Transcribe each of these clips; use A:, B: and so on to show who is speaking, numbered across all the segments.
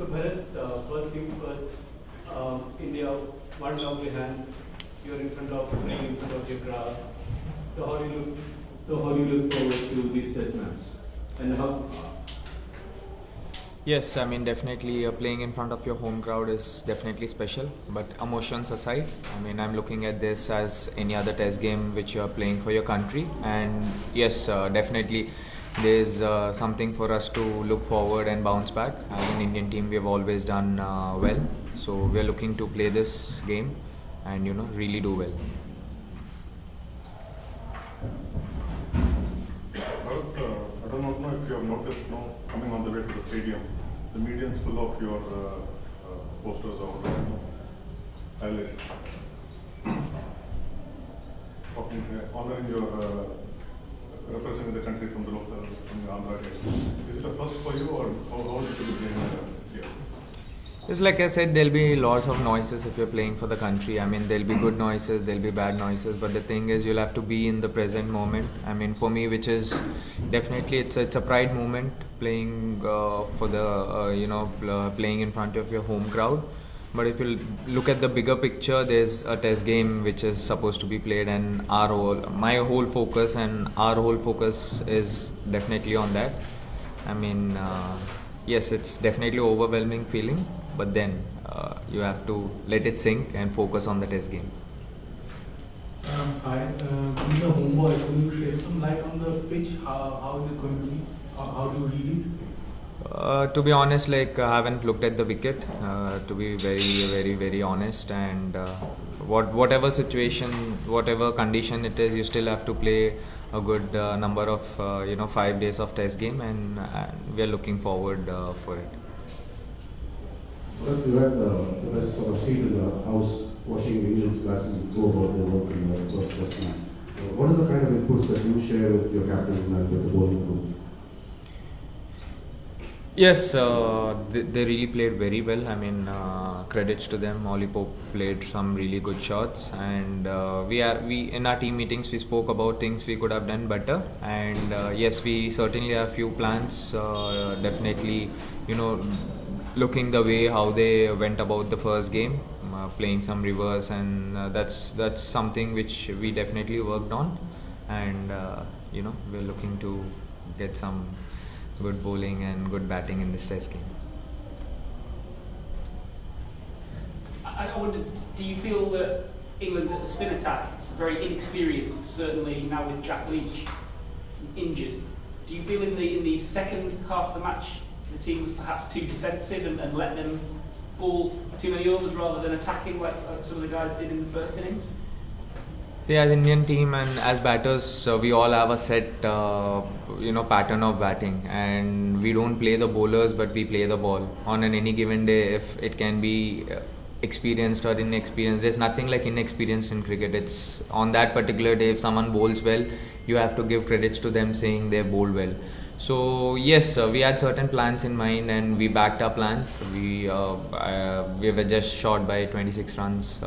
A: So Bharat, first things first, India, one love behind, you're in front of playing in front of your crowd. So how do you look? So how do you look forward to this test match? And how?
B: Yes, I mean definitely playing in front of your home crowd is definitely special. But emotions aside, I mean I'm looking at this as any other test game which you are playing for your country. And yes, definitely there's something for us to look forward and bounce back. As an Indian team, we have always done well, so we are looking to play this game and really do well.
C: Bharat, I do not know if you have noticed now coming on the way to the stadium, the median's full of your posters or highlights. Honoring your representing the country from the local, from the Andhra area. Is it a first for you or how is it to be playing here?
B: It's like I said, there'll be lots of noises if you're playing for the country. I mean, there'll be good noises, there'll be bad noises, but the thing is, you'll have to be in the present moment. I mean, for me, which is definitely it's a pride moment playing for the playing in front of your home crowd. But if you look at the bigger picture, there's a test game which is supposed to be played, and my whole focus and our whole focus is definitely on that. I mean, yes, it's definitely overwhelming feeling, but then you have to let it sink and focus on the test game.
D: Hi, being a homeboy, can you shed some light on the pitch? How is it going to be? How do you read it?
B: To be honest, like I haven't looked at the wicket. To be very honest, and whatever situation, whatever condition it is, you still have to play a good number of 5 days of test game, and we are looking forward for it.
E: Well, you had the best sort of seat in the house watching the Indians last week go about their work in the first test match. What are the kind of inputs that you share with your captain and with the bowling group?
B: Yes, they really played very well. I mean, credits to them. Ollie Pope played some really good shots, and we in our team meetings we spoke about things we could have done better. And yes, we certainly have few plans. Definitely, looking the way how they went about the first game, playing some reverse, and that's something which we definitely worked on, and we're looking to get some good bowling and good batting in this test game.
F: I wonder, do you feel that England's at the spin attack very inexperienced, certainly now with Jack Leach injured? Do you feel in the second half of the match the team was perhaps too defensive and let them bowl too many overs rather than attacking like some of the guys did in the first innings?
B: See, as Indian team and as batters, we all have a set, pattern of batting, and we don't play the bowlers, but we play the ball on any given day. If it can be experienced or inexperienced, there's nothing like inexperienced in cricket. It's on that particular day. If someone bowls well, you have to give credits to them, saying they bowled well. So yes, we had certain plans in mind, and we backed our plans. We were just short by 26 runs.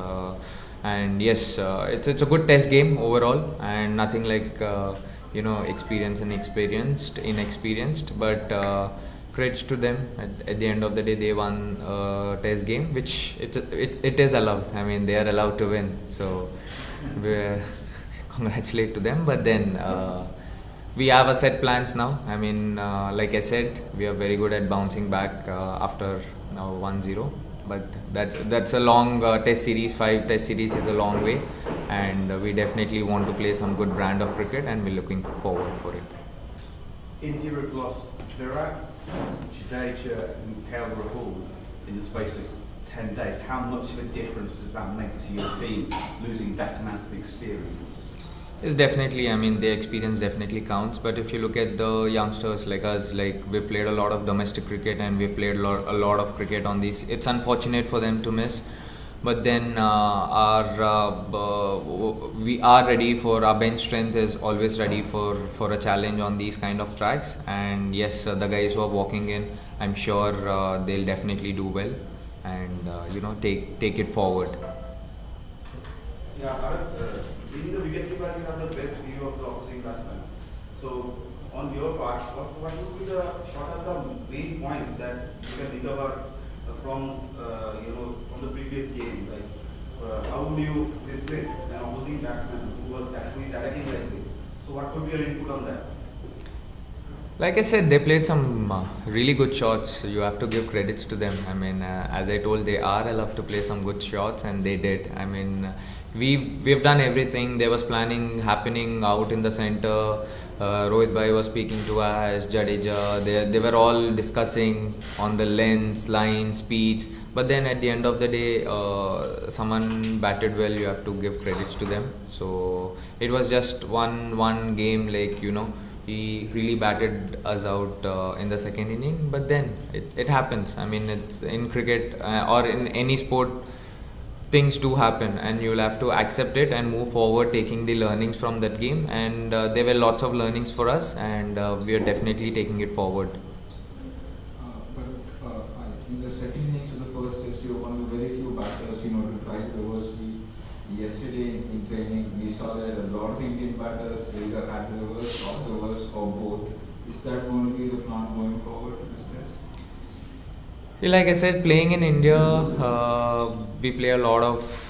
B: And yes, it's a good test game overall, and nothing like experienced and inexperienced. But credits to them. At the end of the day, they won test game, which it is allowed. I mean, they are allowed to win. So we congratulate to them. But then we have a set plans now. I mean, like I said, we are very good at bouncing back after now 1-0. But that's a long test series. 5 test series is a long way, and we definitely want to play some good brand of cricket, and we're looking forward for it.
G: India have lost Bharat, Jadeja and Rahul in the space of 10 days. How much of a difference does that make to your team, losing that amount of experience?
B: It's definitely, I mean, their experience definitely counts. But if you look at the youngsters like us, like we've played a lot of domestic cricket and we've played a lot of cricket on these. It's unfortunate for them to miss. But then we are ready for our bench strength is always ready for a challenge on these kind of tracks. And yes, the guys who are walking in, I'm sure they'll definitely do well and take it forward.
H: Yeah, Bharat, being the wicketkeeper, you have the best view of the opposing batsman. So, on your part, what are the main points that you can recover from the previous game, like how would you replace an opposing batsman who was actually attacking like this? So what would be your input on that?
B: Like I said, they played some really good shots. You have to give credits to them. I mean, as I told, they are allowed to play some good shots, and they did. I mean, we've done everything. There was planning happening out in the center. Rohit Bhai was speaking to Ash, Jadeja. They were all discussing on the lengths, lines, speeds. But then at the end of the day, someone batted well. You have to give credits to them. So it was just one game, like, you know. He really batted us out in the second inning, but then it happens. I mean, it's in cricket or in any sport, things do happen, and you'll have to accept it and move forward, taking the learnings from that game. And there were lots of learnings for us, and we are definitely taking it forward.
I: In the second innings of the first test, you were one of the very few batters, to try the reverse sweep. Yesterday in training, we saw that a lot of Indian batters either had reverse or both. Is that going to be the plan going forward for this test?
B: See, like I said, playing in India, we play a lot of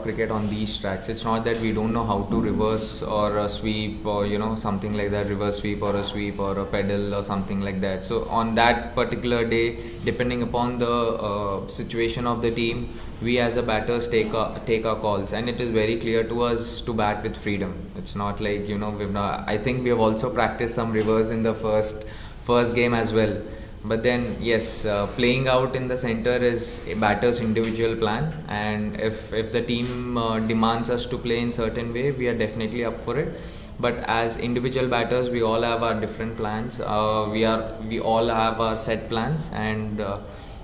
B: cricket on these tracks. It's not that we don't know how to reverse or a sweep or something like that, reverse sweep or a pedal or something like that. So on that particular day, depending upon the situation of the team, we as a batters take our calls, and it is very clear to us to bat with freedom. It's not like I think we have also practiced some reverse in the first game as well. But then yes, playing out in the center is a batter's individual plan, and if the team demands us to play in certain way, we are definitely up for it. But as individual batters, we all have our different plans. We all have our set plans, and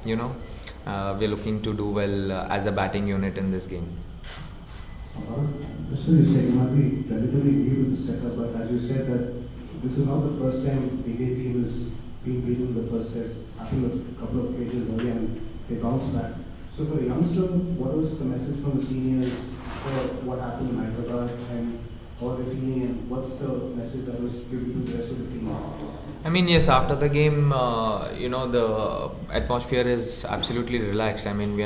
B: we're looking to do well as a batting unit in this game.
E: Just so you said, you might be relatively new to the setup, but as you said that this is not the first time the Indian team is being beaten in the first test. It's happened a couple of occasions earlier and they bounced back. So for the youngster, what was the message from the seniors for what happened in Hyderabad and how they're feeling, and what's the message that was given to the rest of the team?
B: I mean, yes, after the game, the atmosphere is absolutely relaxed. I mean,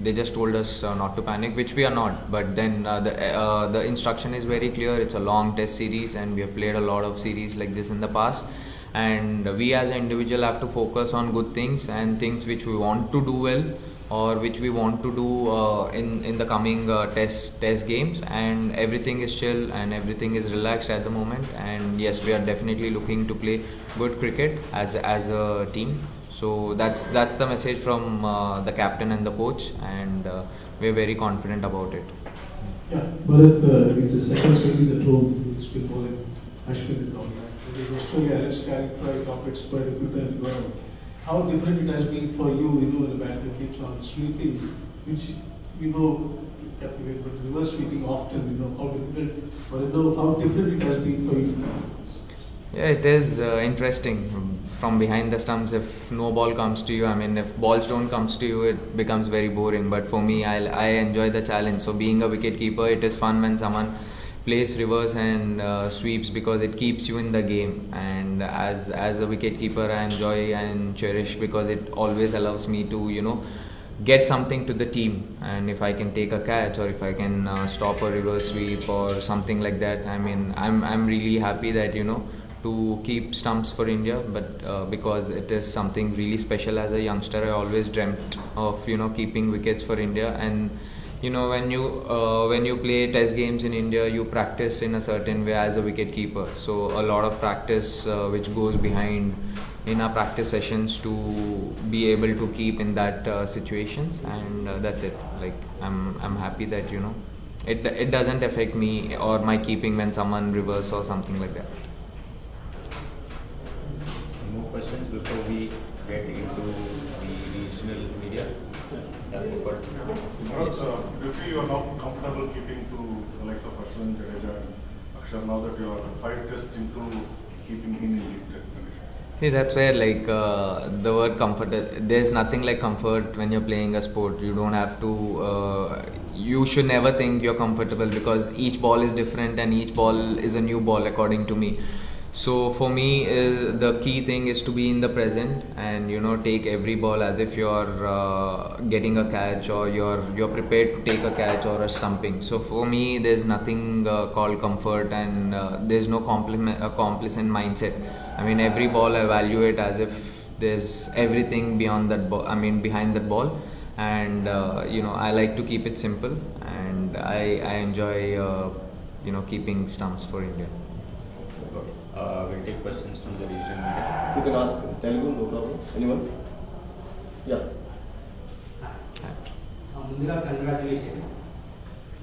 B: they just told us not to panic, which we are not. But then the instruction is very clear. It's a long test series, and we have played a lot of series like this in the past. And we as an individual have to focus on good things and things which we want to do well, or which we want to do in the coming test games. And everything is chill and everything is relaxed at the moment. And yes, we are definitely looking to play good cricket as a team. So that's the message from the captain and the coach, and we're very confident about it.
D: Yeah, Bharat, it's the second series at home. It's been bowling. Ashwin is it was Australia, Alex Carrick, top expert, and how different it has been for you, the batsman keeps on sweeping, which captivate, but reverse sweeping often, how different it has been for you.
B: Yeah, it is interesting. From behind the stumps, if no ball comes to you, I mean, if balls don't come to you, it becomes very boring. But for me, I enjoy the challenge. So being a wicket keeper, it is fun when someone plays reverse and sweeps, because it keeps you in the game. And as a wicket keeper, I enjoy and cherish, because it always allows me to get something to the team. And if I can take a catch, or if I can stop a reverse sweep or something like that, I mean, I'm really happy that to keep stumps for India. But because it is something really special. As a youngster, I always dreamt of keeping wickets for India. And when you play test games in India, you practice in a certain way as a wicket keeper. So a lot of practice which goes behind in our practice sessions to be able to keep in that situations. And that's it. Like I'm happy that it doesn't affect me or my keeping when someone reverse or something like that.
J: More questions before we get into the regional media? Yeah, but
C: Bharat, do you feel you are now comfortable keeping to the likes of Ashwin, Jadeja, and Akshar, now that you are 5 tests into keeping in elite conditions?
B: See, that's where the word comfort, there's nothing like comfort when you're playing a sport. You don't have to, you should never think you're comfortable, because each ball is different and each ball is a new ball according to me. So for me, the key thing is to be in the present and take every ball as if you're getting a catch, or you're prepared to take a catch or a stumping. So for me, there's nothing called comfort, and there's no complacent mindset. I mean, every ball I evaluate as if there's everything beyond that ball. I mean, behind that ball, and I like to keep it simple, and I enjoy keeping stumps for India.
J: We'll take questions from the regional media.
K: You can ask Telugu, no problem. Anyone? Yeah.
L: ముందుగా congratulation.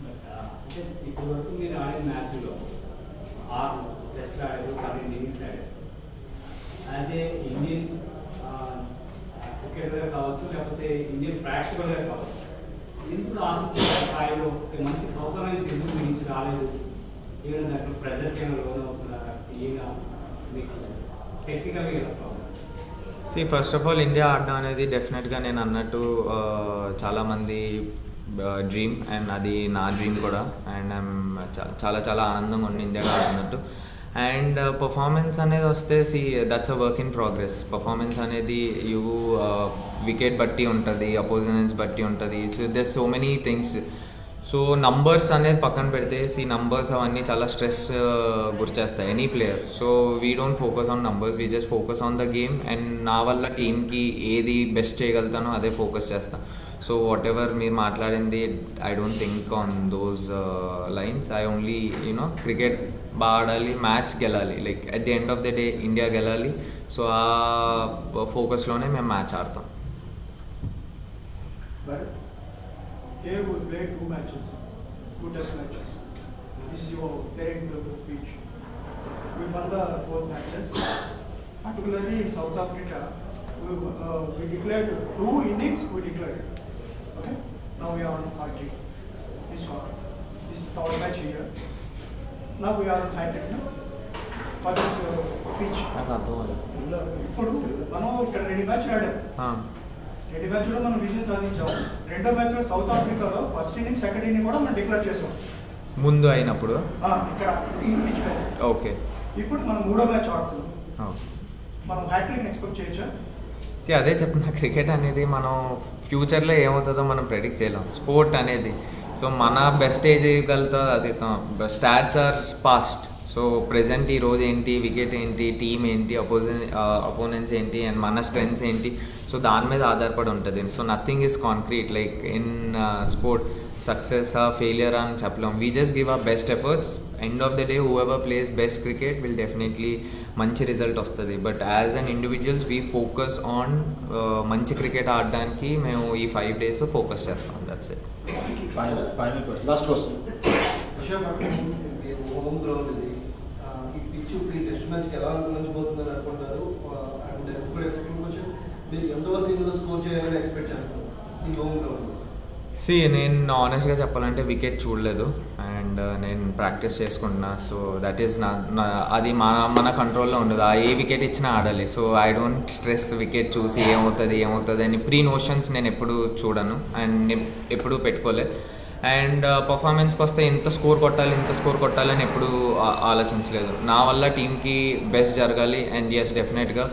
L: But అంటే ఇప్పటి వరకు మీరు ఆడిన మ్యాచ్లో 6 టెస్ట్లు ఆడారు, 12 innings ఆడారు. యాజ్ ఏ ఇండియన్ క్రికెటర్గా కావచ్చు, లేకపోతే ఇండియన్ ప్రేక్షకులుగా కావచ్చు, ఎందుకు ఆశించిన స్థాయిలో ఒక మంచి పర్ఫార్మెన్స్ ఎందుకు మీ నుంచి రాలేదు? ఈవెన్ దాంట్లో ప్రెజర్కి ఏమైనా లోన్ అవుతున్నారా? ఈయన మీకు టెక్నికల్గా ఎలా problem?
B: See, first of all, India ఆడడం అనేది డెఫినెట్గా నేను అన్నట్టు చాలామంది డ్రీమ్, అండ్ అది నా డ్రీమ్ కూడా. అండ్ ఐఎమ్ చాలా చాలా ఆనందంగా ఉంది ఇండియాగా ఆడుతున్నట్టు. అండ్ పర్ఫార్మెన్స్ అనేది వస్తే, that's a work in progress. Performance అనేది వికెట్ బట్టి ఉంటుంది, అపోజిషన్స్ బట్టి ఉంటుంది. So there so many things. So numbers అనేది పక్కన పెడితే, నంబర్స్ అవన్నీ చాలా స్ట్రెస్ గురిచేస్తాయి any player. So we don't focus on numbers, we just focus on the game. And నా వల్ల టీమ్కి ఏది బెస్ట్ చేయగలుగుతానో అదే ఫోకస్ చేస్తాను. సో వాట్ ఎవర్ మీరు మాట్లాడింది, I don't think on those lines. I only cricket బాగా ఆడాలి, మ్యాచ్ గెలాలి. Like at the end of the day India గెలాలి. సో ఆ ఫోకస్లోనే మేము మ్యాచ్ ఆడతాం.
M: Here we played 2 matches, 2 test matches. This is your parent pitch. We won the both matches. Particularly in South Africa, we declared 2 innings. We declared. Okay. Now we are on party. This one. This is our match here. Now we are on hat-trick for this pitch. ఇప్పుడు మనం ఇక్కడ 2 మ్యాచ్లు ఆడాం. 2 మ్యాచ్లో మనం విజయం సాధించాం. 2వ మ్యాచ్లో సౌత్ ఆఫ్రికాలో ఫస్ట్ ఇన్నింగ్, సెకండ్ ఇన్నింగ్ కూడా మనం డిక్లేర్ చేసాం
B: ముందు అయినప్పుడు.
M: ఇక్కడ ఈ పిచ్ పైన.
B: ఓకే.
M: ఇప్పుడు మనం 3వ మ్యాచ్ ఆడుతున్నాం. మనం హ్యాట్రిక్ ఎక్స్పెక్ట్ చేయొచ్చా?
B: అదే చెప్తున్నా, క్రికెట్ అనేది మనం ఫ్యూచర్లో ఏమవుతుందో మనం ప్రెడిక్ట్ చేయలేం. స్పోర్ట్ అనేది సో మన బెస్ట్ ఏజ్ చేయగలుగుతుందో అది. Stats are past. So present ఈరోజు ఏంటి, వికెట్ ఏంటి, టీమ్ ఏంటి, అపోనెంట్స్ ఏంటి, అండ్ మన స్ట్రెంగ్స్ ఏంటి, సో దాని మీద ఆధారపడి ఉంటుంది. So nothing is concrete like in sport. Success failure అని చెప్పలేం. We just give our best efforts. End of the day who ever place best cricket will definitely మంచి రిజల్ట్ వస్తుంది. But as an individuals we focus on మంచి cricket ఆడడానికి మేము ఈ 5 days focus చేస్తాం. That's it.
K: Final question, last question.
N: Home ground ఇది, ఈ pitch ఇప్పుడు ఈ టెస్ట్ మ్యాచ్కి ఎలా అనుకూలించబోతుందని అనుకుంటారు? అండ్ ఇప్పుడు సెకండ్ క్వశ్చన్, మీరు ఎంతవరకు ఇందులో స్కోర్ చేయాలని ఎక్స్పెక్ట్ చేస్తారు ఈ హోమ్ గ్రౌండ్?
B: నేను ఆనెస్ట్గా చెప్పాలంటే వికెట్ చూడలేదు, అండ్ నేను ప్రాక్టీస్ చేసుకుంటున్నా. సో దట్ ఈస్ అది మన కంట్రోల్లో ఉండదు. ఏ వికెట్ ఇచ్చినా ఆడాలి. So I don't stress wicket చూసి ఏమవుతుంది అని ప్రీ నోషన్స్ నేను ఎప్పుడు చూడను, అండ్ ఎప్పుడూ పెట్టుకోలే. అండ్ పర్ఫార్మెన్స్కి వస్తే ఇంత స్కోర్ కొట్టాలి అని ఎప్పుడు ఆలోచించలేదు. నా వల్ల టీంకి బెస్ట్ జరగాలి. అండ్ ఎస్, డెఫినెట్గా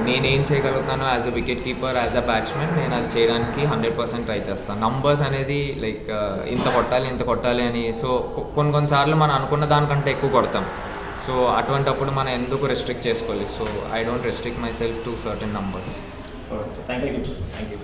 B: నేనేం చేయగలుగుతాను as a wicket keeper, as a batsmen, నేను అది చేయడానికి 100% ట్రై చేస్తాను. నంబర్స్ అనేది లైక్ ఇంత కొట్టాలి అని. సో కొన్నిసార్లు మనం అనుకున్న దానికంటే ఎక్కువ కొడతాం. సో అటువంటప్పుడు మనం ఎందుకు రెస్ట్రిక్ట్ చేసుకోవాలి? So I don't restrict my self to certain numbers.
J: Thank you.